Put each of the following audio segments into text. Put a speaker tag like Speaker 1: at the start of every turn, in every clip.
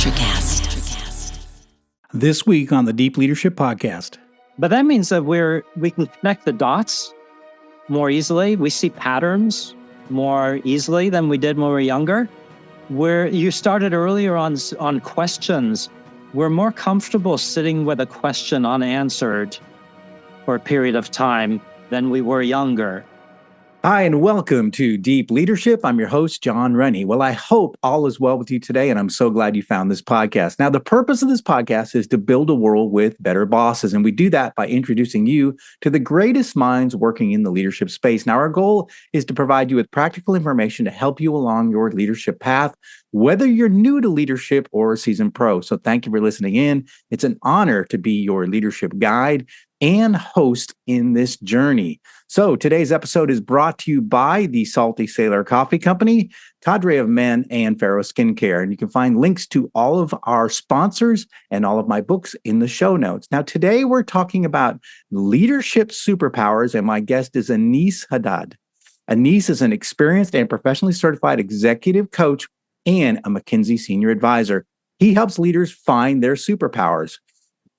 Speaker 1: Futurecast.
Speaker 2: This week on the Deep Leadership Podcast.
Speaker 3: But that means that we can connect the dots more easily. We see patterns more easily than we did when we were younger. Where you started earlier on questions, we're more comfortable sitting with a question unanswered for a period of time than we were younger.
Speaker 2: Hi, and welcome to Deep Leadership. I'm your host, John Rennie. Well, I hope all is well with you today, and I'm so glad you found this podcast. Now, the purpose of this podcast is to build a world with better bosses, and we do that by introducing you to the greatest minds working in the leadership space. Now, our goal is to provide you with practical information to help you along your leadership path, whether you're new to leadership or a seasoned pro. So thank you for listening in. It's an honor to be your leadership guide and host in this journey. So today's episode is brought to you by the Salty Sailor Coffee Company, Cadre of Men, and Pharaoh Skincare. And you can find links to all of our sponsors and all of my books in the show notes. Now, today we're talking about leadership superpowers, and my guest is Aneace Haddad. Aneace is an experienced and professionally certified executive coach and a McKinsey senior advisor. He helps leaders find their superpowers.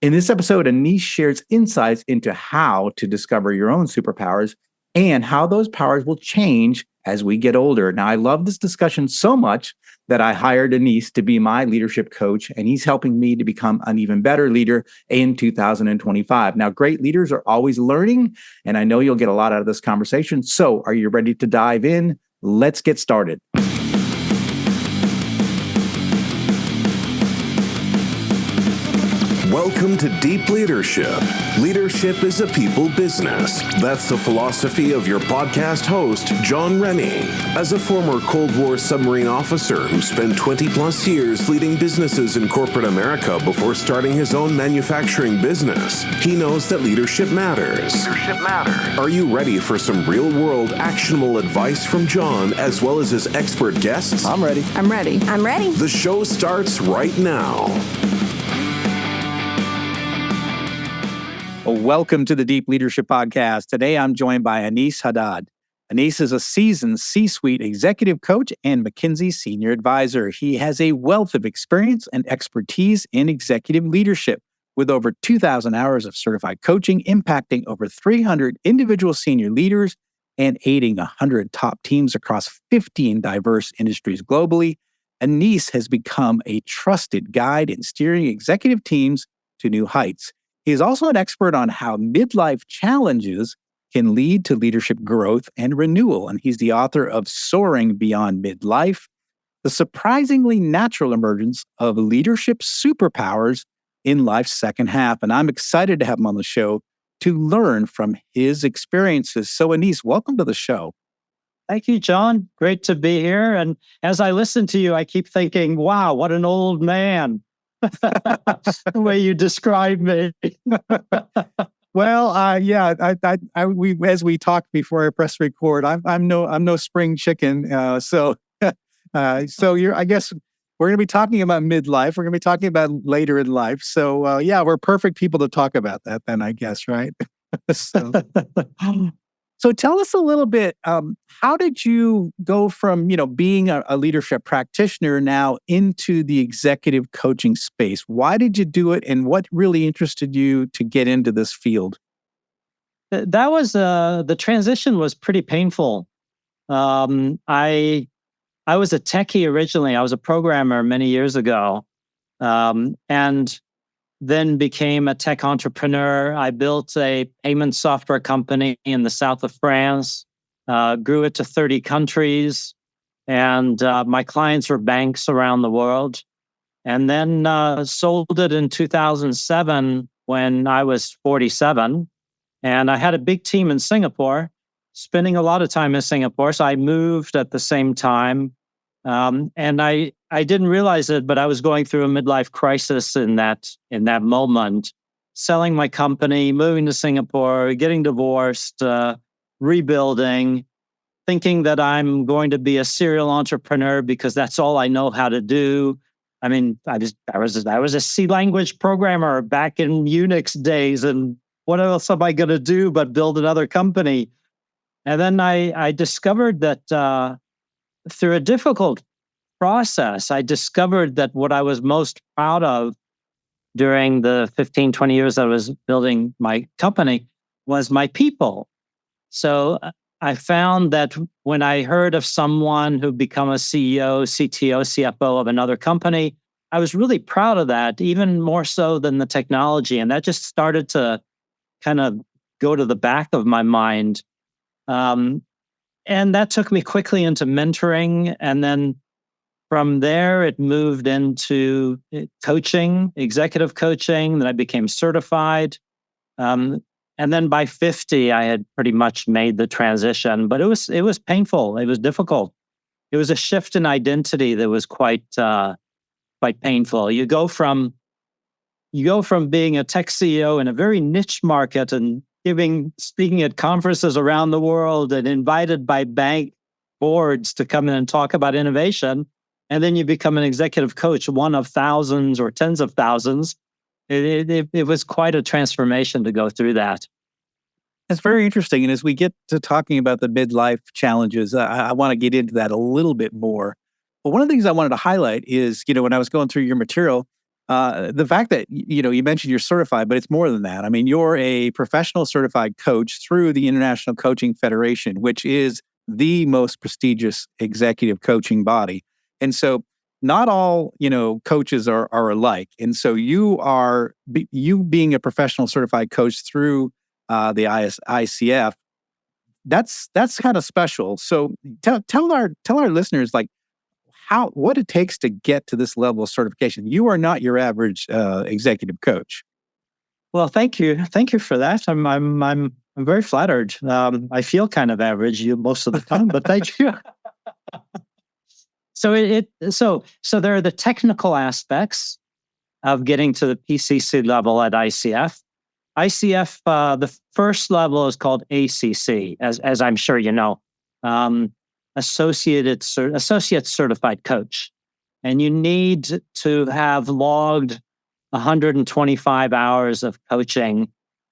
Speaker 2: In this episode, Aneace shares insights into how to discover your own superpowers and how those powers will change as we get older. Now, I love this discussion so much that I hired Aneace to be my leadership coach, and he's helping me to become an even better leader in 2025. Now, great leaders are always learning, and I know you'll get a lot out of this conversation. So are you ready to dive in? Let's get started.
Speaker 4: Welcome to Deep Leadership. Leadership is a people business. That's the philosophy of your podcast host, John Rennie. As a former Cold War submarine officer who spent 20 plus years leading businesses in corporate America before starting his own manufacturing business, he knows that leadership matters. Are you ready for some real-world actionable advice from John as well as his expert guests?
Speaker 2: I'm ready.
Speaker 4: The show starts right now.
Speaker 2: Well, welcome to the Deep Leadership Podcast. Today, I'm joined by Aneace Haddad. Aneace is a seasoned C-suite executive coach and McKinsey senior advisor. He has a wealth of experience and expertise in executive leadership, with over 2,000 hours of certified coaching, impacting over 300 individual senior leaders and aiding 100 top teams across 15 diverse industries globally. Aneace has become a trusted guide in steering executive teams to new heights. He is also an expert on how midlife challenges can lead to leadership growth and renewal, and he's the author of Soaring Beyond Midlife, the surprisingly natural emergence of leadership superpowers in life's second half. And I'm excited to have him on the show to learn from his experiences. So Aneace, welcome to the show.
Speaker 3: Thank you, John. Great to be here. And as I listen to you, I keep thinking, wow, what an old man. The way you describe me.
Speaker 2: Well, we as we talked before I press record, I'm no spring chicken. So I guess we're going to be talking about midlife. We're going to be talking about later in life. So we're perfect people to talk about that then, I guess, right? So tell us a little bit, how did you go from, being a leadership practitioner now into the executive coaching space? Why did you do it, and what really interested you to get into this field?
Speaker 3: That was, the transition was pretty painful. I was a techie originally. I was a programmer many years ago, and then became a tech entrepreneur. I built a payment software company in the south of France, grew it to 30 countries, and my clients were banks around the world. And then sold it in 2007 when I was 47. And I had a big team in Singapore, spending a lot of time in Singapore. So I moved at the same time. And I didn't realize it, but I was going through a midlife crisis in that moment, selling my company, moving to Singapore, getting divorced, rebuilding, thinking that I'm going to be a serial entrepreneur because that's all I know how to do. I mean, I was a C language programmer back in Unix days, and what else am I going to do but build another company? And then I discovered that through a difficult process, I discovered that what I was most proud of during the 15, 20 years I was building my company was my people. So I found that when I heard of someone who'd become a CEO, CTO, CFO of another company, I was really proud of that, even more so than the technology. And that just started to kind of go to the back of my mind. And that took me quickly into mentoring. And then from there, it moved into coaching, executive coaching. Then I became certified. And then by 50, I had pretty much made the transition. But it was painful. It was difficult. It was a shift in identity that was quite painful. You go from being a tech CEO in a very niche market and speaking at conferences around the world and invited by bank boards to come in and talk about innovation. And then you become an executive coach, one of thousands or tens of thousands. It was quite a transformation to go through that.
Speaker 2: That's very interesting. And as we get to talking about the midlife challenges, I want to get into that a little bit more. But one of the things I wanted to highlight is, when I was going through your material, the fact that, you mentioned you're certified, but it's more than that. I mean, you're a professional certified coach through the International Coaching Federation, which is the most prestigious executive coaching body. And so not all, coaches are alike. And so you being a professional certified coach through the ICF, that's kind of special. So tell our listeners, like, what it takes to get to this level of certification. You are not your average executive coach.
Speaker 3: Well, thank you for that. I'm very flattered. I feel kind of average most of the time, but thank you. So so there are the technical aspects of getting to the PCC level at ICF. ICF, the first level is called ACC, as I'm sure you know, Associate Certified Coach. And you need to have logged 125 hours of coaching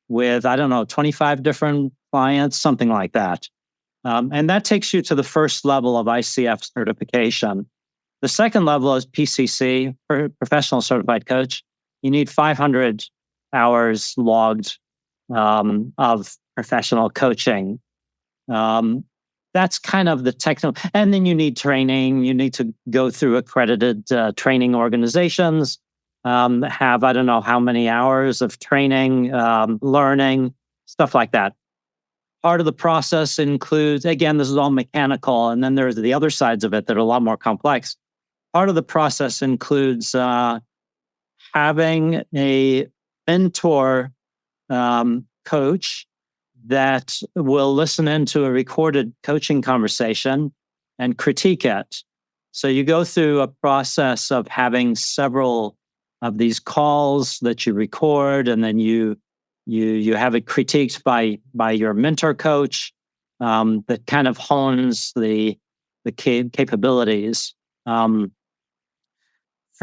Speaker 3: with, 25 different clients, something like that. And that takes you to the first level of ICF certification. The second level is PCC, Professional Certified Coach. You need 500 hours logged of professional coaching. That's kind of the technical. And then you need training. You need to go through accredited training organizations, have, I don't know how many hours of training, learning, stuff like that. Part of the process includes, again, this is all mechanical, and then there's the other sides of it that are a lot more complex. Part of the process includes having a mentor coach that will listen into a recorded coaching conversation and critique it. So you go through a process of having several of these calls that you record, and then you have it critiqued by your mentor coach that kind of hones the capabilities. For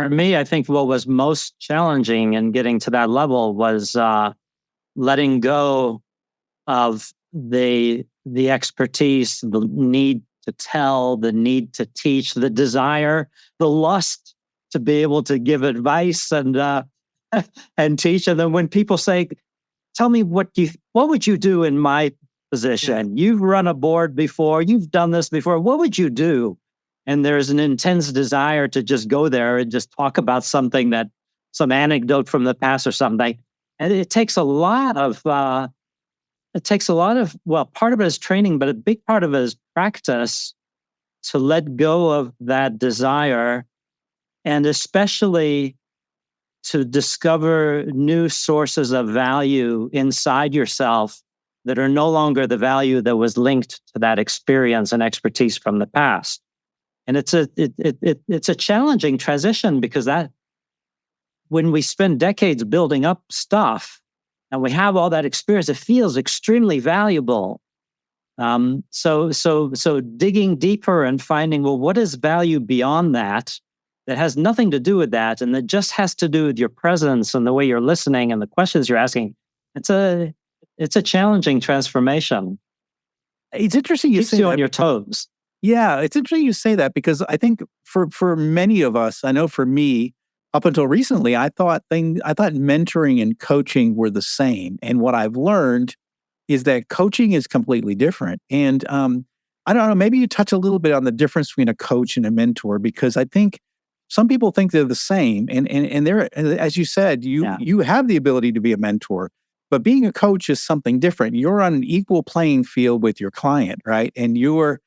Speaker 3: me, I think what was most challenging in getting to that level was letting go of the expertise, the need to tell, the need to teach, the desire, the lust to be able to give advice and teach. And then when people say, "Tell me what would you do in my position? You've run a board before, you've done this before. What would you do?" And there's an intense desire to just go there and just talk about some anecdote from the past or something. And it takes a lot of, part of it is training, but a big part of it is practice to let go of that desire, and especially to discover new sources of value inside yourself that are no longer the value that was linked to that experience and expertise from the past. And it's a challenging transition, because that when we spend decades building up stuff and we have all that experience, it feels extremely valuable. So digging deeper and finding, well, what is value beyond that has nothing to do with that, and that just has to do with your presence and the way you're listening and the questions you're asking. It's a challenging transformation.
Speaker 2: It's interesting you
Speaker 3: keeps
Speaker 2: say
Speaker 3: you
Speaker 2: that.
Speaker 3: on your toes.
Speaker 2: Yeah, it's interesting you say that because I think for many of us, I know for me, up until recently, I thought mentoring and coaching were the same. And what I've learned is that coaching is completely different. And I don't know, maybe you touch a little bit on the difference between a coach and a mentor, because I think some people think they're the same. And they're, as you said, you have the ability to be a mentor, but being a coach is something different. You're on an equal playing field with your client, right? And you are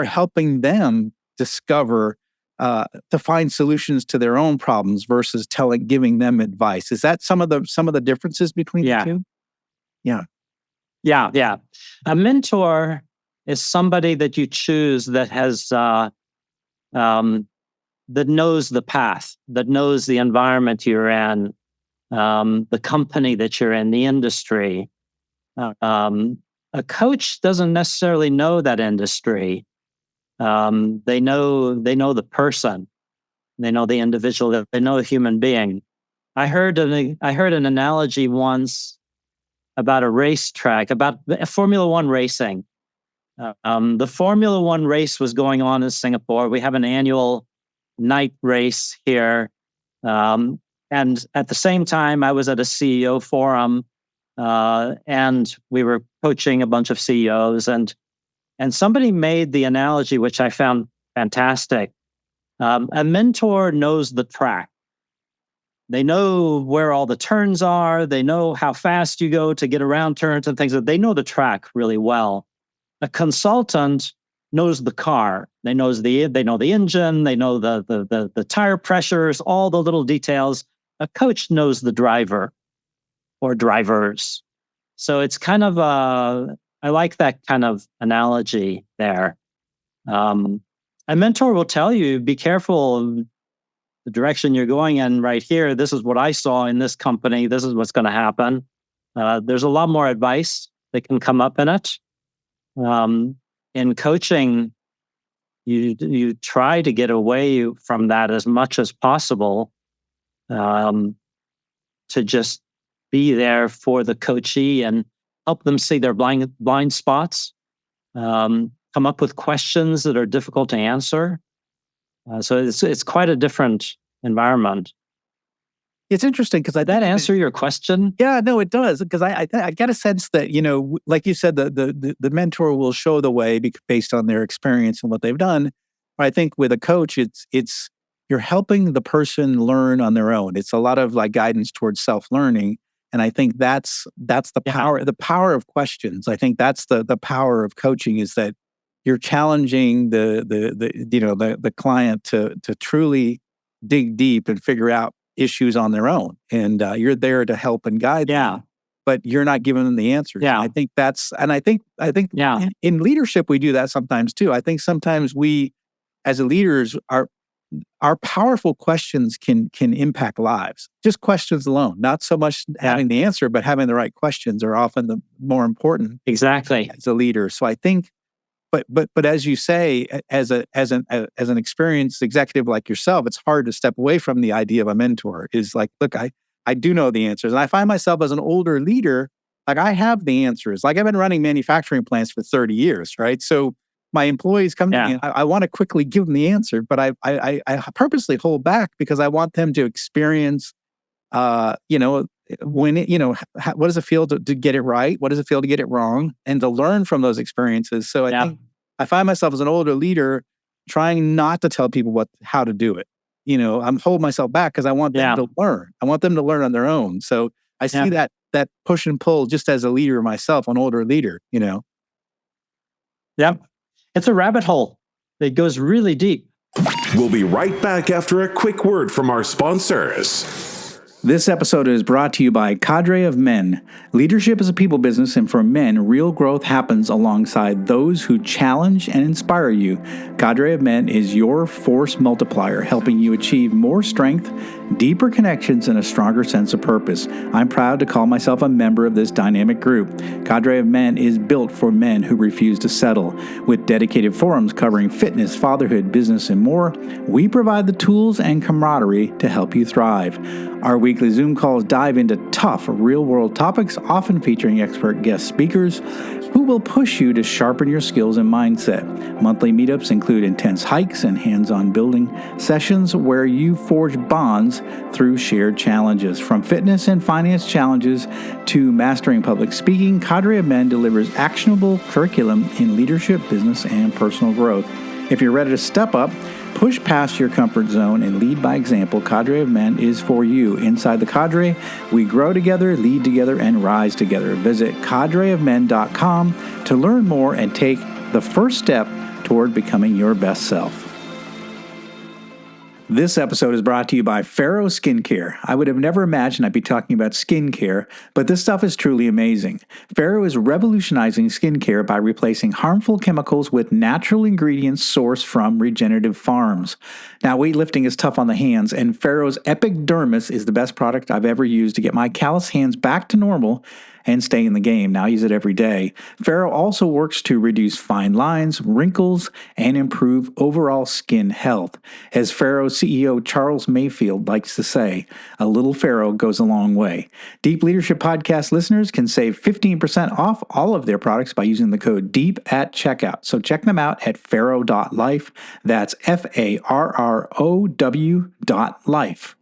Speaker 2: helping them discover to find solutions to their own problems versus giving them advice. Is that some of the differences between the two?
Speaker 3: Yeah. A mentor is somebody that you choose that has that knows the path, that knows the environment you're in, the company that you're in, the industry. A coach doesn't necessarily know that industry. They know the person, they know the individual, they know the human being. I heard an analogy once about a racetrack, about Formula One racing. The Formula One race was going on in Singapore. We have an annual night race here. And at the same time, I was at a CEO forum, and we were coaching a bunch of CEOs. And somebody made the analogy, which I found fantastic. A mentor knows the track. They know where all the turns are. They know how fast you go to get around turns and things. They know the track really well. A consultant knows the car. They know the engine. They know the tire pressures, all the little details. A coach knows the driver or drivers. So it's kind of I like that kind of analogy there. A mentor will tell you, be careful the direction you're going in right here. This is what I saw in this company. This is what's going to happen. There's a lot more advice that can come up in it. In coaching, you try to get away from that as much as possible, to just be there for the coachee and help them see their blind spots, come up with questions that are difficult to answer. So it's quite a different environment.
Speaker 2: It's interesting because
Speaker 3: that answer your question?
Speaker 2: Yeah, no, it does. Because I get a sense that, like you said, the mentor will show the way based on their experience and what they've done. But I think with a coach, it's you're helping the person learn on their own. It's a lot of like guidance towards self-learning. And I think that's the power of questions. I think that's the power of coaching, is that you're challenging the client to truly dig deep and figure out issues on their own, and you're there to help and guide them, but you're not giving them the answers.
Speaker 3: Yeah.
Speaker 2: I think in leadership we do that sometimes too. I think sometimes we, as leaders, our powerful questions can impact lives. Just questions alone, not so much having the answer, but having the right questions are often the more important.
Speaker 3: Exactly.
Speaker 2: As a leader, so I think. But as you say, as an experienced executive like yourself, it's hard to step away from the idea of a mentor. Is like, look, I do know the answers, and I find myself as an older leader, like I have the answers. Like I've been running manufacturing plants for 30 years, right? So my employees come to me, and I want to quickly give them the answer, but I purposely hold back because I want them to experience, what does it feel to get it right? What does it feel to get it wrong? And to learn from those experiences. So I think I find myself as an older leader trying not to tell people how to do it. I'm holding myself back because I want them to learn. I want them to learn on their own. So I see that push and pull just as a leader myself, an older leader,
Speaker 3: Yep. It's a rabbit hole. It goes really deep.
Speaker 4: We'll be right back after a quick word from our sponsors.
Speaker 2: This episode is brought to you by Cadre of Men. Leadership is a people business, and for men, real growth happens alongside those who challenge and inspire you. Cadre of Men is your force multiplier, helping you achieve more strength, deeper connections, and a stronger sense of purpose. I'm proud to call myself a member of this dynamic group. Cadre of Men is built for men who refuse to settle. With dedicated forums covering fitness, fatherhood, business, and more, we provide the tools and camaraderie to help you thrive. Our weekly weekly Zoom calls dive into tough, real-world topics, often featuring expert guest speakers who will push you to sharpen your skills and mindset. Monthly meetups include intense hikes and hands-on building sessions where you forge bonds through shared challenges. From fitness and finance challenges to mastering public speaking, Cadre of Men delivers actionable curriculum in leadership, business, and personal growth. If you're ready to step up, push past your comfort zone, and lead by example, Cadre of Men is for you. Inside the Cadre, we grow together, lead together, and rise together. Visit cadreofmen.com to learn more and take the first step toward becoming your best self. This episode is brought to you by Pharaoh Skincare. I would have never imagined I'd be talking about skincare, but this stuff is truly amazing. Pharaoh is revolutionizing skincare by replacing harmful chemicals with natural ingredients sourced from regenerative farms. Now, weightlifting is tough on the hands, and Pharaoh's Epic Dermis is the best product I've ever used to get my callous hands back to normal and stay in the game. Now I use it every day. Pharaoh also works to reduce fine lines, wrinkles, and improve overall skin health. As Pharaoh CEO Charles Mayfield likes to say, a little Pharaoh goes a long way. Deep Leadership Podcast listeners can save 15% off all of their products by using the code DEEP at checkout. So check them out at pharaoh.life. That's FARROW.life.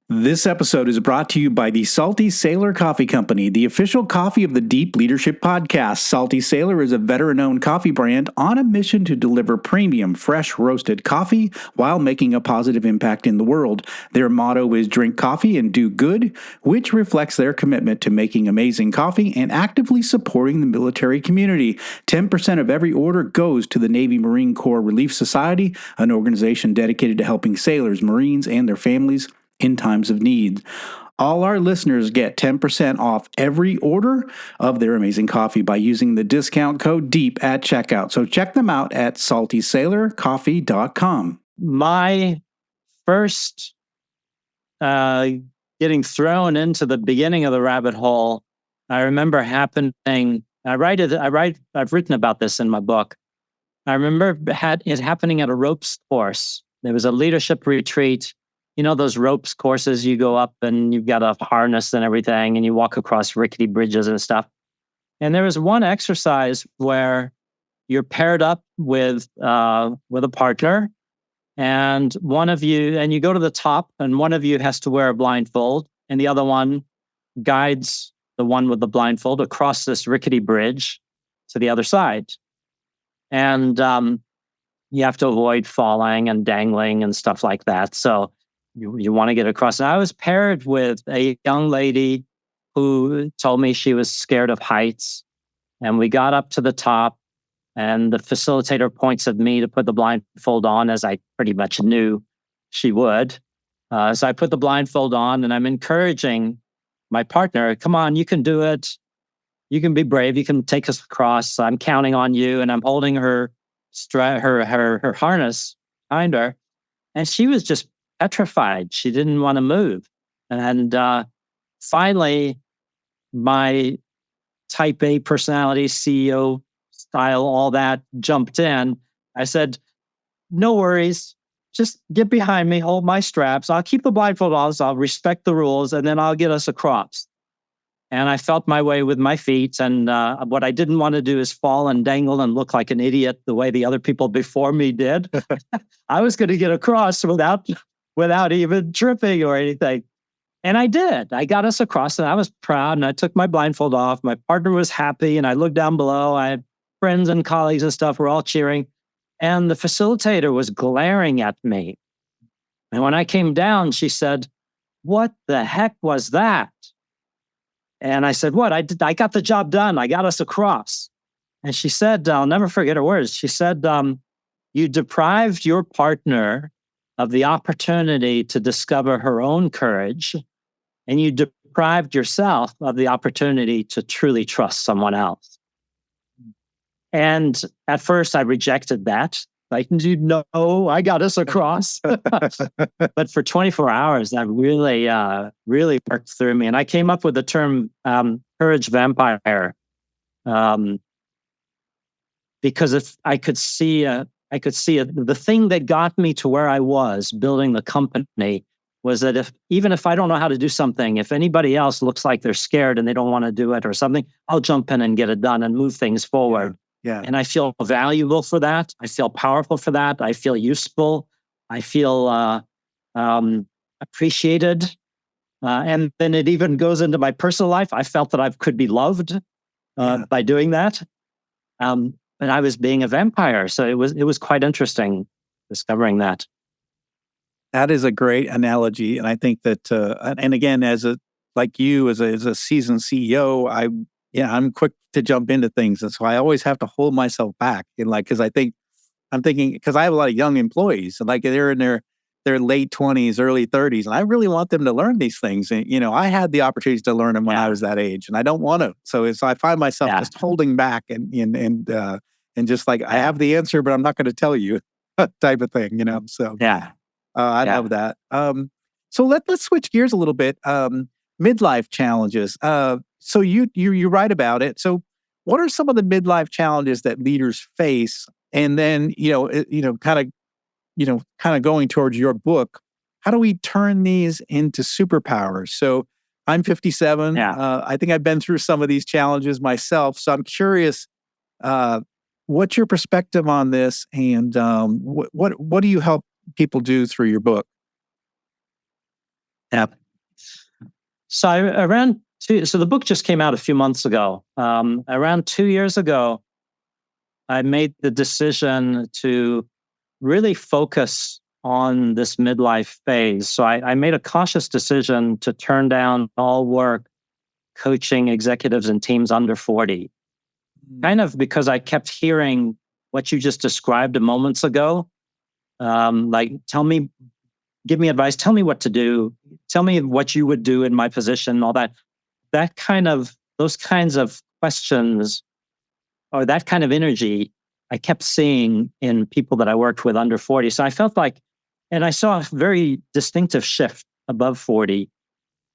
Speaker 2: This episode is brought to you by the Salty Sailor Coffee Company, the official coffee of the Deep Leadership Podcast. Salty Sailor is a veteran-owned coffee brand on a mission to deliver premium, fresh roasted coffee while making a positive impact in the world. Their motto is drink coffee and do good, which reflects their commitment to making amazing coffee and actively supporting the military community. 10% of every order goes to the Navy Marine Corps Relief Society, an organization dedicated to helping sailors, Marines, and their families in times of need. All our listeners get 10% off every order of their amazing coffee by using the discount code DEEP at checkout. So check them out at saltysailorcoffee.com.
Speaker 3: My first getting thrown into the beginning of the rabbit hole, I remember happening. I've written about this in my book. I remember it happening at a ropes course. There was a leadership retreat. You know, those ropes courses, you go up and you've got a harness and everything, and you walk across rickety bridges and stuff. And there was one exercise where you're paired up with a partner, and you go to the top, and one of you has to wear a blindfold, and the other one guides the one with the blindfold across this rickety bridge to the other side. And you have to avoid falling and dangling and stuff like that. So you want to get across. And I was paired with a young lady who told me she was scared of heights. And we got up to the top, and the facilitator points at me to put the blindfold on, as I pretty much knew she would. So I put the blindfold on, and I'm encouraging my partner, come on, you can do it. You can be brave. You can take us across. I'm counting on you. And I'm holding her harness behind her. And she was just petrified. She didn't want to move. And finally, my type A personality, CEO style, all that jumped in. I said, no worries. Just get behind me, hold my straps. I'll keep the blindfold on, so I'll respect the rules, and then I'll get us across. And I felt my way with my feet. And what I didn't want to do is fall and dangle and look like an idiot the way the other people before me did. I was going to get across without even tripping or anything. And I did. I got us across, and I was proud, and I took my blindfold off. My partner was happy, and I looked down below. I had friends and colleagues and stuff were all cheering. And the facilitator was glaring at me. And when I came down, she said, "What the heck was that?" And I said, "What? I got the job done. I got us across." And she said, I'll never forget her words. She said, "You deprived your partner of the opportunity to discover her own courage, and you deprived yourself of the opportunity to truly trust someone else." And at first I rejected that. Like, no, I got us across. But for 24 hours, that really worked through me. And I came up with the term courage vampire, because if I could see the thing that got me to where I was building the company was that even if I don't know how to do something, if anybody else looks like they're scared and they don't want to do it or something, I'll jump in and get it done and move things forward.
Speaker 2: Yeah.
Speaker 3: And I feel valuable for that. I feel powerful for that. I feel useful. I feel appreciated. And then it even goes into my personal life. I felt that I could be loved by doing that. But I was being a vampire. So it was quite interesting discovering that.
Speaker 2: That is a great analogy. And I think that, and again, as a seasoned CEO, I'm quick to jump into things. And so I always have to hold myself back. And because I'm thinking, because I have a lot of young employees, and they're in their late 20s, early 30s, and I really want them to learn these things. And, I had the opportunities to learn them when I was that age, and I don't want to. So I find myself just holding back and just I have the answer, but I'm not going to tell you type of thing, So I love that. So let's switch gears a little bit. Midlife challenges. So you write about it. So what are some of the midlife challenges that leaders face? And then, kind of going towards your book, how do we turn these into superpowers? So I'm 57. I think I've been through some of these challenges myself. So I'm curious, what's your perspective on this? And what do you help people do through your book?
Speaker 3: Yeah. So so the book just came out a few months ago. Around 2 years ago, I made the decision to really focus on this midlife phase. So I made a cautious decision to turn down all work coaching executives and teams under 40. Kind of because I kept hearing what you just described a moments ago. Give me advice, tell me what to do, tell me what you would do in my position, all that. Those kinds of questions or that kind of energy I kept seeing in people that I worked with under 40. So I felt and I saw a very distinctive shift above 40.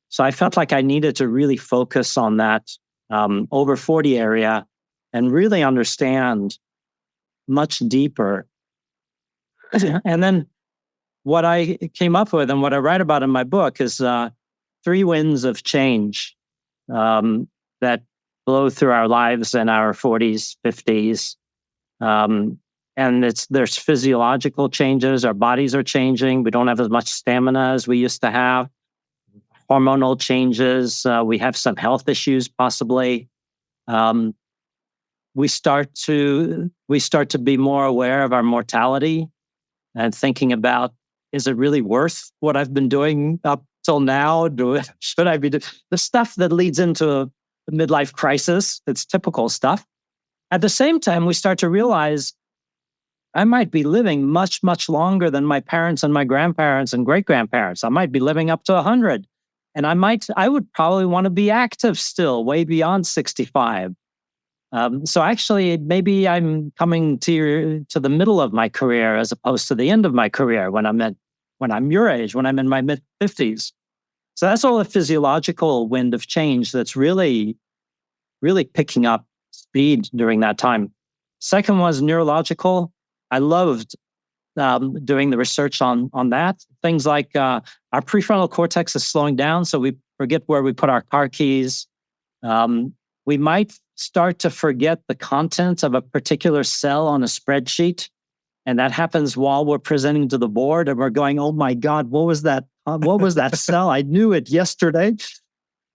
Speaker 3: So I felt like I needed to really focus on that over 40 area and really understand much deeper. And then what I came up with and what I write about in my book is 3 winds of change that blow through our lives in our 40s, 50s. And there's physiological changes. Our bodies are changing. We don't have as much stamina as we used to have. Hormonal changes. We have some health issues possibly. We start to be more aware of our mortality and thinking about, is it really worth what I've been doing up till now? Should I be doing the stuff that leads into a midlife crisis? It's typical stuff. At the same time, we start to realize I might be living much, much longer than my parents and my grandparents and great-grandparents. I might be living up to 100. And I would probably want to be active still, way beyond 65. So actually, maybe I'm coming to the middle of my career as opposed to the end of my career when I'm your age, when I'm in my mid-50s. So that's all a physiological wind of change that's really, really picking up speed during that time. Second was neurological. I loved doing the research on that. Things like our prefrontal cortex is slowing down, so we forget where we put our car keys. We might start to forget the contents of a particular cell on a spreadsheet. And that happens while we're presenting to the board and we're going, oh my God, what was that? What was that cell? I knew it yesterday.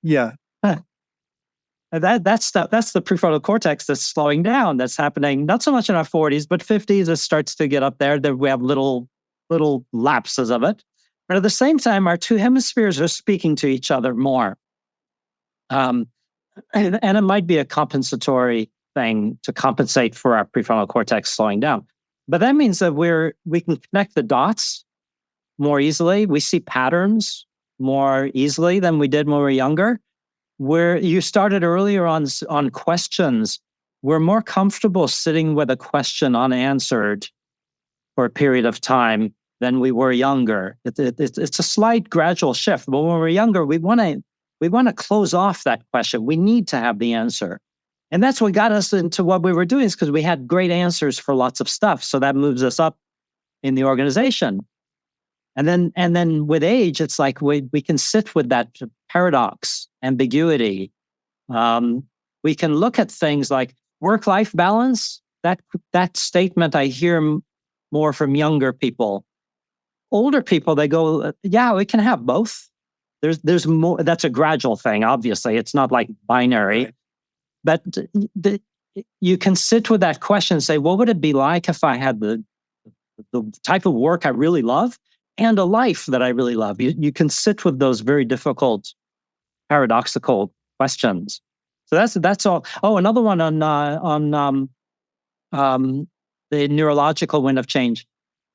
Speaker 2: Yeah.
Speaker 3: That's the prefrontal cortex that's slowing down. That's happening not so much in our 40s, but 50s, it starts to get up there. That we have little lapses of it. But at the same time, our 2 hemispheres are speaking to each other more. And it might be a compensatory thing to compensate for our prefrontal cortex slowing down. But that means that we can connect the dots more easily. We see patterns more easily than we did when we were younger. Where you started earlier on questions, we're more comfortable sitting with a question unanswered for a period of time than we were younger. It's a slight gradual shift. But when we're younger, we want to close off that question. We need to have the answer. And that's what got us into what we were doing, is because we had great answers for lots of stuff. So that moves us up in the organization. And then with age, it's like we can sit with that paradox, ambiguity. We can look at things like work-life balance. That statement I hear more from younger people. Older people, they go, yeah, we can have both. There's more. That's a gradual thing. Obviously, it's not like binary. Right. But you can sit with that question and say, what would it be like if I had the type of work I really love and a life that I really love? You can sit with those very difficult, paradoxical questions. So that's all. Oh, another one on the neurological wind of change.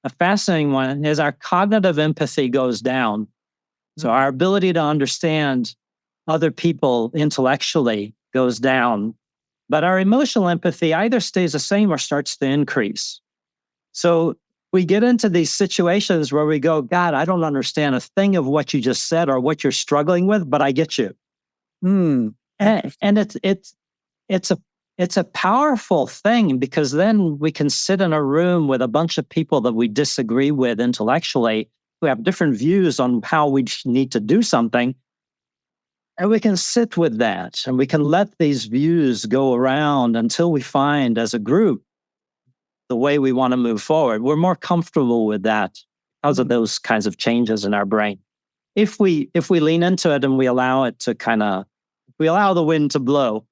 Speaker 3: A fascinating one is our cognitive empathy goes down. So our ability to understand other people intellectually goes down, but our emotional empathy either stays the same or starts to increase. So we get into these situations where we go, God, I don't understand a thing of what you just said or what you're struggling with, but I get you. And it's a powerful thing, because then we can sit in a room with a bunch of people that we disagree with intellectually, who have different views on how we need to do something. And we can sit with that and we can let these views go around until we find, as a group, the way we want to move forward. We're more comfortable with that because of those kinds of changes in our brain. If we lean into it and we allow it to we allow the wind to blow.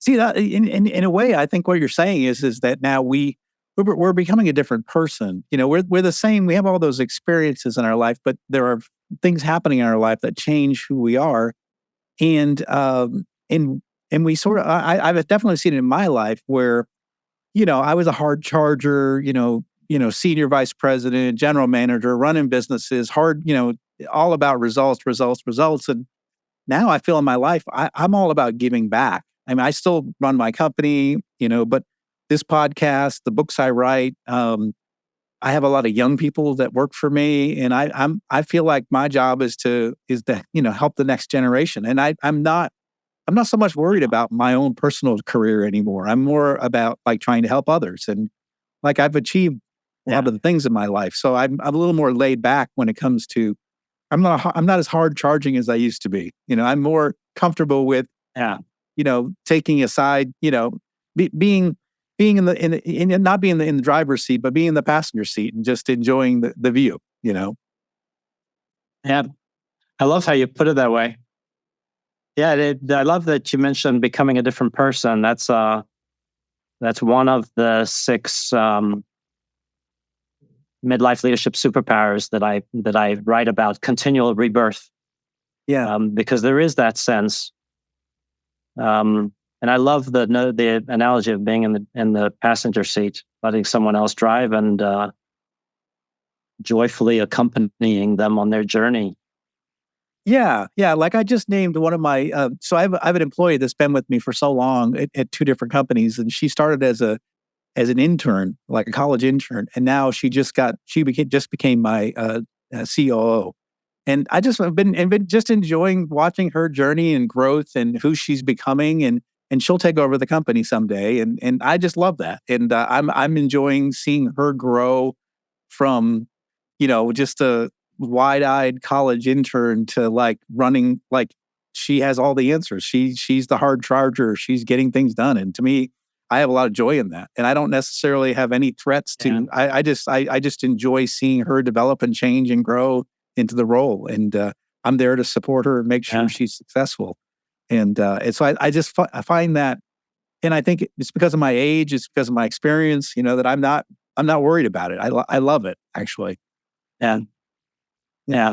Speaker 2: See, that in a way, I think what you're saying is that now we're becoming a different person. We're the same. We have all those experiences in our life, but there are things happening in our life that change who we are. And we sort of, I've definitely seen it in my life where, I was a hard charger, senior vice president, general manager, running businesses, hard, all about results. And now I feel in my life, I'm all about giving back. I mean, I still run my company, but this podcast, the books I write, I have a lot of young people that work for me, and I feel like my job is to help the next generation. And I'm not so much worried about my own personal career anymore. I'm more about like trying to help others, and like I've achieved a lot of the things in my life. So I'm a little more laid back when it comes to. I'm not as hard charging as I used to be. I'm more comfortable with taking a side. Being in not being in the driver's seat, but being in the passenger seat and just enjoying the view. Yeah,
Speaker 3: I love how you put it that way. Yeah, I love that you mentioned becoming a different person. That's one of the 6 midlife leadership superpowers that I write about: continual rebirth.
Speaker 2: Yeah,
Speaker 3: because there is that sense. And I love the analogy of being in the passenger seat, letting someone else drive and joyfully accompanying them on their journey.
Speaker 2: Yeah. Like I just named one of my. So I have an employee that's been with me for so long at 2 different companies, and she started as an intern, like a college intern, and now she became my COO. And I just have been just enjoying watching her journey and growth and who she's becoming, and she'll take over the company someday. And I just love that. And I'm enjoying seeing her grow from, just a wide-eyed college intern to like running, like she has all the answers. She's the hard charger. She's getting things done. And to me, I have a lot of joy in that. And I don't necessarily have any threats to, I just enjoy seeing her develop and change and grow into the role. And I'm there to support her and make sure she's successful. And so I find that, and I think it's because of my age, it's because of my experience, that I'm not worried about it. I love it, actually.
Speaker 3: Yeah.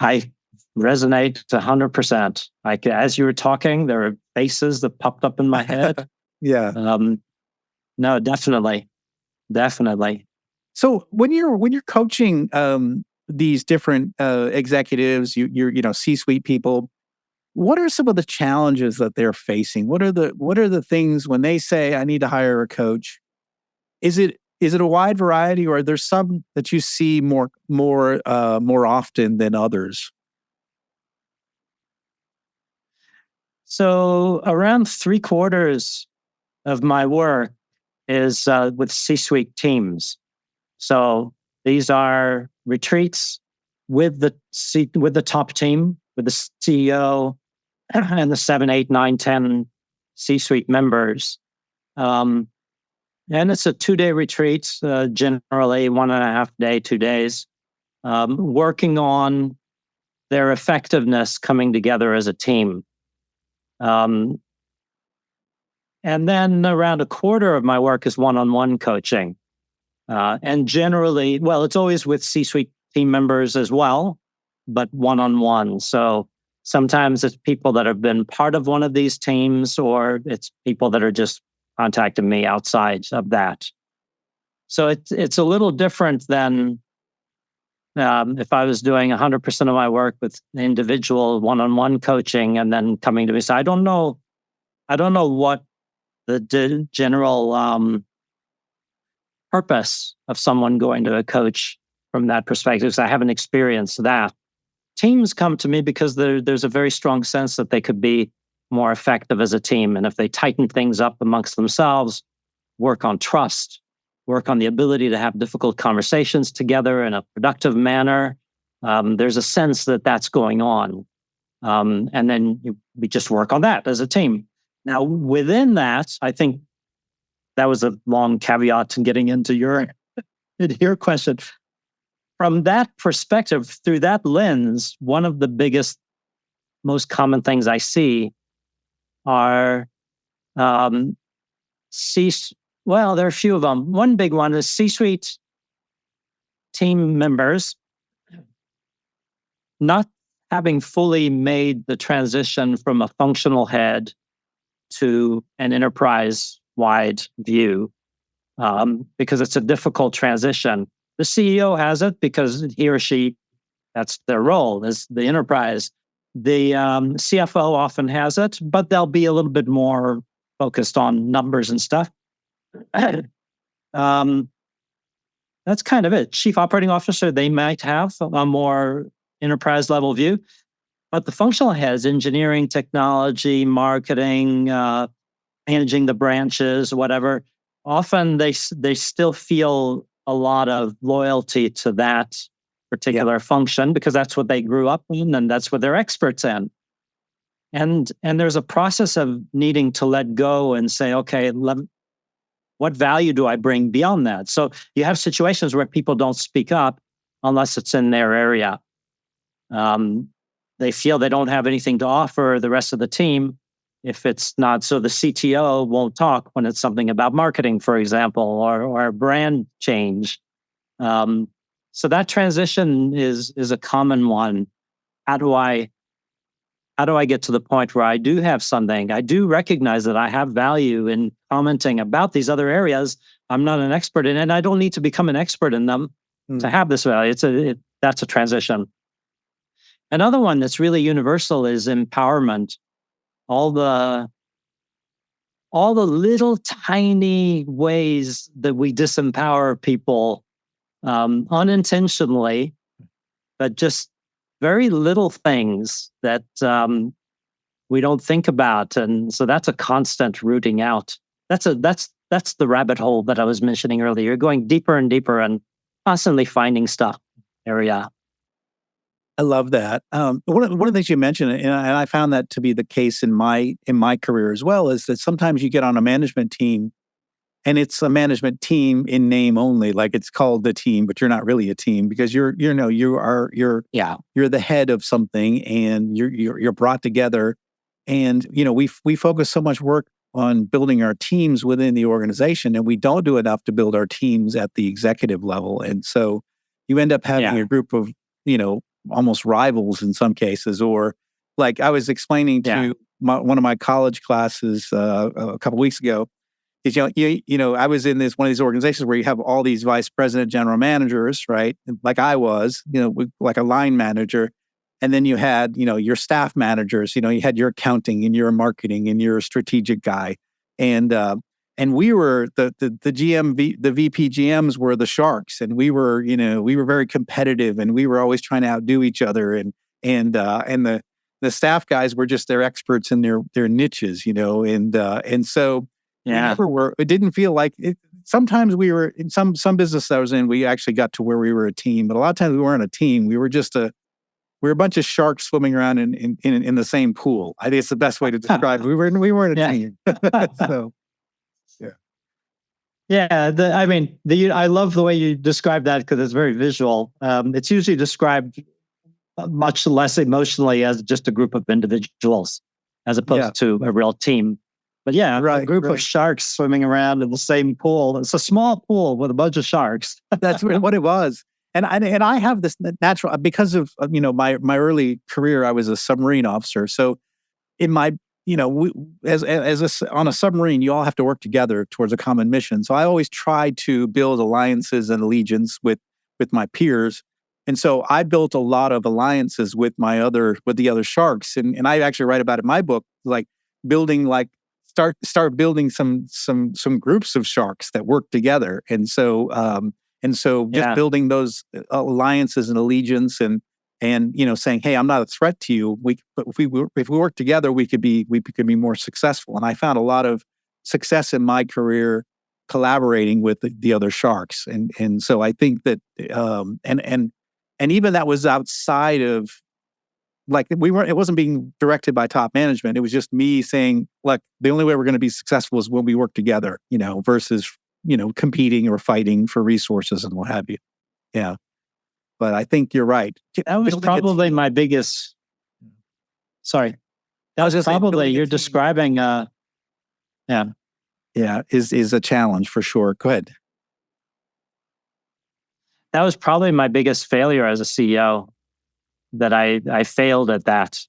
Speaker 3: I resonate 100%. Like as you were talking, there are faces that popped up in my head.
Speaker 2: Yeah.
Speaker 3: No, definitely.
Speaker 2: So when you're coaching these different executives, you're C-suite people, what are some of the challenges that they're facing? What are the things when they say I need to hire a coach? Is it a wide variety, or are there some that you see more often than others?
Speaker 3: So around 3/4 of my work is with C-suite teams. So These are retreats with the top team, with the CEO and the 7, 8, 9, 10 C-suite members. And it's a 2-day retreat, generally 1.5 day, 2 days, working on their effectiveness coming together as a team. And then around a quarter of my work is one-on-one coaching. And generally, well, it's always with C-suite team members as well, but one-on-one. So sometimes it's people that have been part of one of these teams, or it's people that are just contacting me outside of that. So it's a little different than if I was doing 100% of my work with individual one-on-one coaching and then coming to me. So I don't know what the general purpose of someone going to a coach from that perspective, because I haven't experienced that. Teams come to me because there's a very strong sense that they could be more effective as a team. And if they tighten things up amongst themselves, work on trust, work on the ability to have difficult conversations together in a productive manner, there's a sense that that's going on. And then we just work on that as a team. Now, within that, I think that was a long caveat to getting into your question. From that perspective, through that lens, one of the biggest, most common things I see are there are a few of them. One big one is C-suite team members not having fully made the transition from a functional head to an enterprise-wide view, because it's a difficult transition. The CEO has it because he or she, that's their role, is the enterprise. The CFO often has it, but they'll be a little bit more focused on numbers and stuff. That's kind of it. Chief Operating Officer, they might have a more enterprise level view, but the functional heads, engineering, technology, marketing, managing the branches, whatever, often they still feel a lot of loyalty to that particular function because that's what they grew up in and that's what they're experts in. And there's a process of needing to let go and say, okay, what value do I bring beyond that? So you have situations where people don't speak up unless it's in their area. They feel they don't have anything to offer the rest of the team if it's not. So the CTO won't talk when it's something about marketing, for example, or brand change. So that transition is a common one. How do I get to the point where I do have something? I do recognize that I have value in commenting about these other areas. I'm not an expert in it, and I don't need to become an expert in them to have this value. That's a transition. Another one that's really universal is empowerment. All the little tiny ways that we disempower people unintentionally, but just very little things that we don't think about. And so that's a constant rooting out. That's the rabbit hole that I was mentioning earlier. You're going deeper and deeper and constantly finding stuff area.
Speaker 2: I love that. One of the things you mentioned, and I found that to be the case in my career as well, is that sometimes you get on a management team, and it's a management team in name only, like it's called the team, but you're not really a team because you're the head of something, and you're brought together, and we focus so much work on building our teams within the organization, and we don't do enough to build our teams at the executive level, and so you end up having a group of almost rivals in some cases, or like I was explaining to one of my college classes a couple weeks ago. Is I was in one of these organizations where you have all these vice president, general managers, right? Like I was, like a line manager, and then you had your staff managers. You had your accounting and your marketing and your strategic guy, and we were the VP GMs were the sharks, and we were very competitive, and we were always trying to outdo each other, and the staff guys were just their experts in their niches, and so it didn't feel like sometimes we were in some business I was in, we actually got to where we were a team, but a lot of times we weren't a team. We were a bunch of sharks swimming around in the same pool. I think it's the best way to describe it. We weren't a team. So, yeah.
Speaker 3: Yeah, I love the way you describe that because it's very visual. It's usually described much less emotionally as just a group of individuals as opposed to a real team. But yeah, a group of sharks swimming around in the same pool. It's a small pool with a bunch of sharks.
Speaker 2: That's what it was. And I have this natural, because of my early career, I was a submarine officer. So in my, on a submarine, you all have to work together towards a common mission. So I always try to build alliances and allegiance with my peers. And so I built a lot of alliances with the other sharks. And I actually write about it in my book, like building, start building some groups of sharks that work together. And so just building those alliances and allegiance and saying, hey, I'm not a threat to you. If we work together, we could be more successful. And I found a lot of success in my career collaborating with the other sharks. And so I think that and even that was outside of, like, it wasn't being directed by top management. It was just me saying, look, the only way we're going to be successful is when we work together, versus, competing or fighting for resources and what have you. Yeah. But I think you're right.
Speaker 3: That was probably my biggest, sorry. That was probably, you're describing,
Speaker 2: Yeah, is a challenge for sure. Go ahead.
Speaker 3: That was probably my biggest failure as a CEO. That I failed at that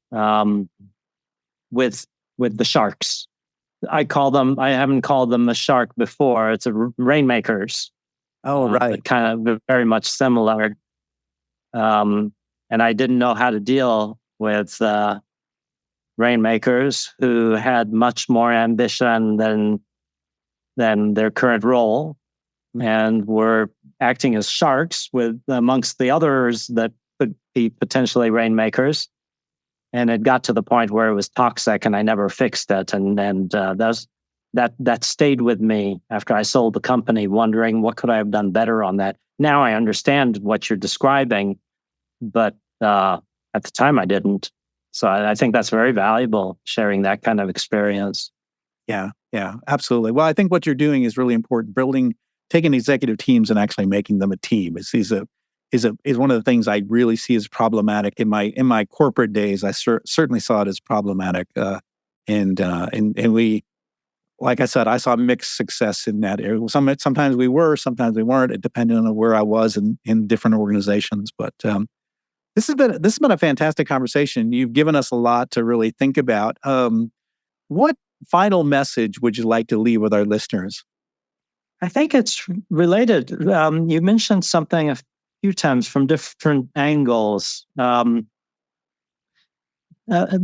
Speaker 3: with the sharks. I haven't called them a shark before. It's a rainmakers.
Speaker 2: Oh, right.
Speaker 3: Kind of very much similar. And I didn't know how to deal with rainmakers who had much more ambition than their current role and were acting as sharks amongst the others that could be potentially rainmakers. And it got to the point where it was toxic and I never fixed it. And that stayed with me after I sold the company, wondering what could I have done better on that. Now I understand what you're describing, but at the time I didn't. So I think that's very valuable, sharing that kind of experience.
Speaker 2: Yeah, absolutely. Well, I think what you're doing is really important. Taking executive teams and actually making them a team is one of the things I really see as problematic in my corporate days. I certainly saw it as problematic, and we, like I said, I saw mixed success in that area. Sometimes we were, sometimes we weren't. It depended on where I was in different organizations. But this has been a fantastic conversation. You've given us a lot to really think about. What final message would you like to leave with our listeners?
Speaker 3: I think it's related. You mentioned something a few times from different angles.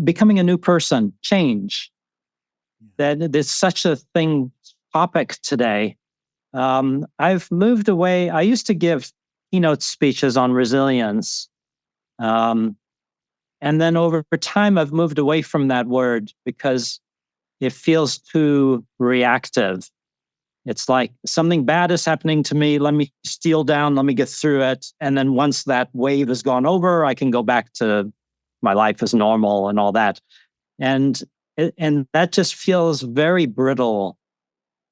Speaker 3: Becoming a new person, change. That there's such a topic today. I've moved away. I used to give keynote speeches on resilience. And then over time, I've moved away from that word because it feels too reactive. It's like something bad is happening to me. Let me steal down. Let me get through it. And then once that wave has gone over, I can go back to my life as normal and all that. And that just feels very brittle.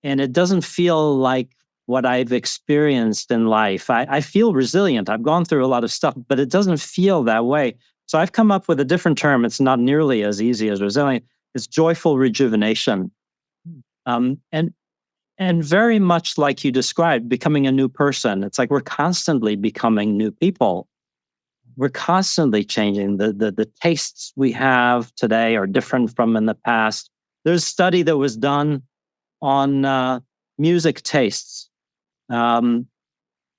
Speaker 3: And it doesn't feel like what I've experienced in life. I feel resilient. I've gone through a lot of stuff, but it doesn't feel that way. So I've come up with a different term. It's not nearly as easy as resilient. It's joyful rejuvenation. And very much like you described, becoming a new person. It's like we're constantly becoming new people. We're constantly changing. The tastes we have today are different from in the past. There's a study that was done on music tastes. What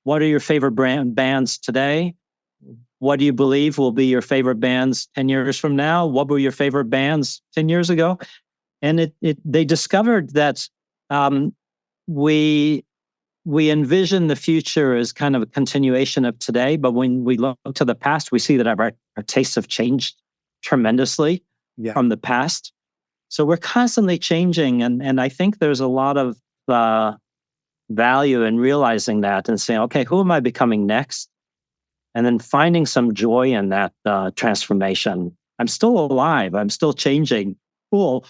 Speaker 3: are your favorite bands today? What do you believe will be your favorite bands 10 years from now? What were your favorite bands 10 years ago? And they discovered that we envision the future as kind of a continuation of today, but when we look to the past, we see that our tastes have changed tremendously from the past. So we're constantly changing, and I think there's a lot of value in realizing that and saying, okay, who am I becoming next? And then finding some joy in that transformation. I'm still alive. I'm still changing. Cool.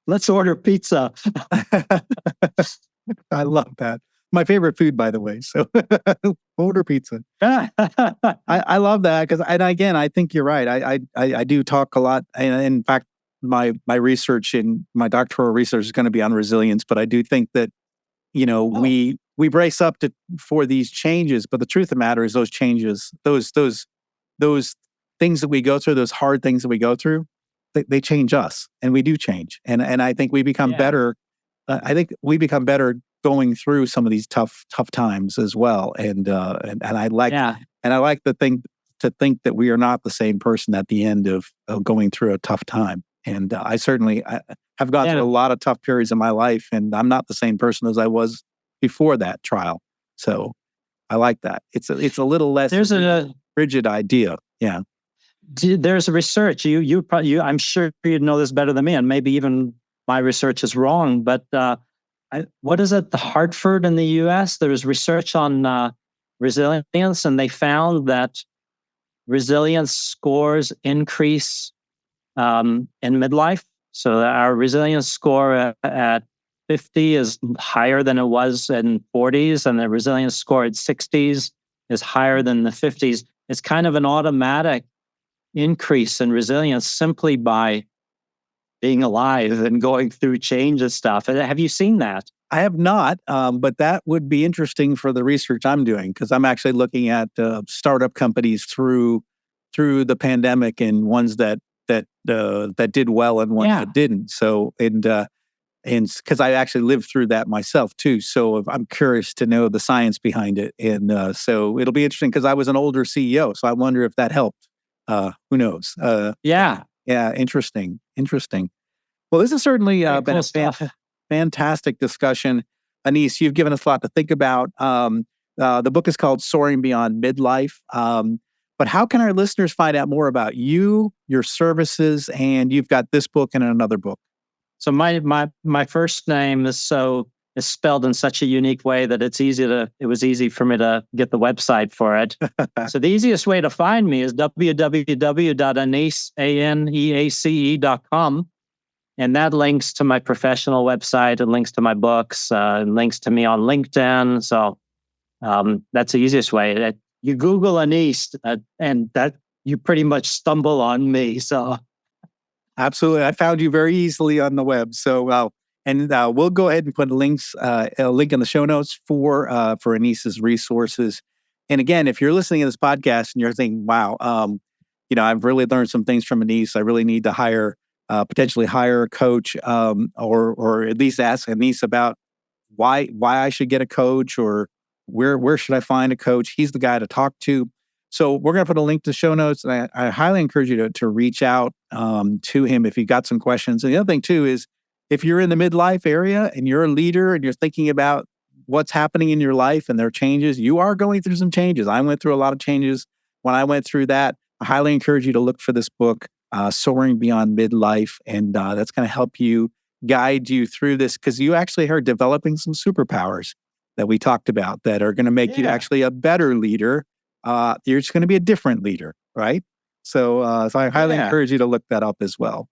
Speaker 3: Let's order pizza.
Speaker 2: I love that. My favorite food, by the way. So order pizza. I love that because, and again, I think you're right. I do talk a lot. And in fact, my research in my doctoral research is going to be on resilience. But I do think that, we brace up for these changes. But the truth of the matter is those changes, those things that we go through, those hard things that we go through, they change us, and we do change. And I think we become better. I think we become better going through some of these tough times as well. And I like to think that we are not the same person at the end of going through a tough time. And I certainly have gone through a lot of tough periods in my life, and I'm not the same person as I was before that trial. So I like that. It's a little less rigid idea. Yeah.
Speaker 3: There's research. You I'm sure you know this better than me, and maybe even my research is wrong. But what is it? The Hartford in the U.S. There was research on resilience, and they found that resilience scores increase in midlife. So our resilience score at 50 is higher than it was in 40s, and the resilience score at 60s is higher than the 50s. It's kind of an automatic increase in resilience simply by being alive and going through change and stuff. Have you seen that?
Speaker 2: I have not, but that would be interesting for the research I'm doing, because I'm actually looking at startup companies through the pandemic, and ones that did well and ones that didn't. So and because I actually lived through that myself too, so I'm curious to know the science behind it, and so it'll be interesting because I was an older CEO, so I wonder if that helped. Who knows? Interesting. Well, this has certainly been a fantastic discussion. Aneace, you've given us a lot to think about. The book is called Soaring Beyond Midlife. But how can our listeners find out more about you, your services, and you've got this book and another book?
Speaker 3: So my first name is spelled in such a unique way that it was easy for me to get the website for it. So the easiest way to find me is www.aneace.com. And that links to my professional website, and links to my books, and links to me on LinkedIn. So that's the easiest way. You Google Aneace, and that you pretty much stumble on me. So
Speaker 2: absolutely, I found you very easily on the web. So we'll go ahead and put a link in the show notes for Aneace's resources. And again, if you're listening to this podcast and you're thinking, "Wow, I've really learned some things from Aneace. I really need to potentially hire a coach, or at least ask Aneace about why I should get a coach, or where should I find a coach?" He's the guy to talk to. So we're going to put a link to show notes, and I highly encourage you to reach out to him if you've got some questions. And the other thing too is, if you're in the midlife area and you're a leader and you're thinking about what's happening in your life and there are changes, you are going through some changes. I went through a lot of changes when I went through that. I highly encourage you to look for this book, Soaring Beyond Midlife, and that's going to help you, guide you through this, because you actually are developing some superpowers that we talked about that are going to make you actually a better leader. You're just going to be a different leader, right? So I highly encourage you to look that up as well.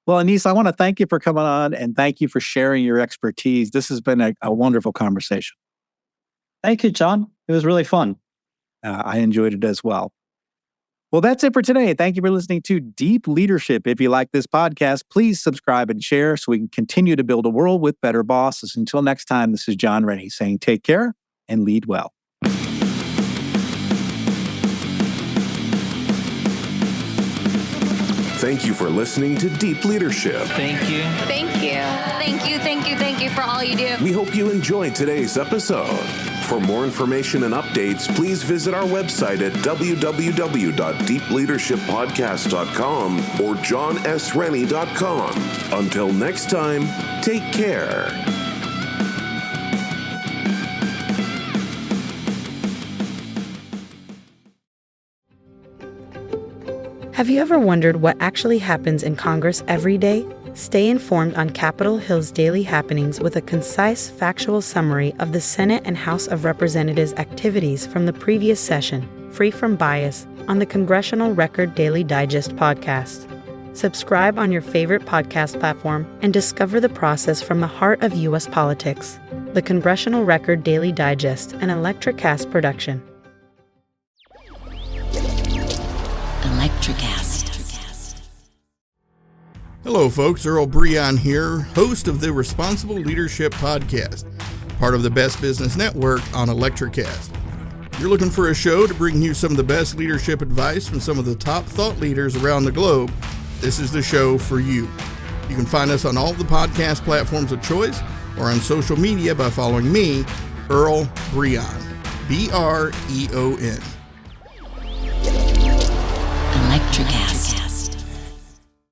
Speaker 2: Well, Aneace, I want to thank you for coming on, and thank you for sharing your expertise. This has been a wonderful conversation.
Speaker 3: Thank you, John. It was really fun.
Speaker 2: I enjoyed it as well. Well, that's it for today. Thank you for listening to Deep Leadership. If you like this podcast, please subscribe and share so we can continue to build a world with better bosses. Until next time, this is John Rennie saying take care and lead well.
Speaker 4: Thank you for listening to Deep Leadership.
Speaker 1: Thank you.
Speaker 5: Thank you. Thank you, thank you, thank you for all you do.
Speaker 4: We hope you enjoyed today's episode. For more information and updates, please visit our website at www.deepleadershippodcast.com or johnsrennie.com. Until next time, take care.
Speaker 6: Have you ever wondered what actually happens in Congress every day?
Speaker 1: Stay informed on Capitol Hill's daily happenings with a concise, factual summary of the Senate and House of Representatives' activities from the previous session, free from bias, on the Congressional Record Daily Digest podcast. Subscribe on your favorite podcast platform and discover the process from the heart of U.S. politics. The Congressional Record Daily Digest, an Electricast production.
Speaker 6: Electricast.
Speaker 7: Hello, folks. Earl Breon here, host of the Responsible Leadership Podcast, part of the Best Business Network on Electricast. If you're looking for a show to bring you some of the best leadership advice from some of the top thought leaders around the globe, this is the show for you. You can find us on all the podcast platforms of choice or on social media by following me, Earl Breon, B-R-E-O-N.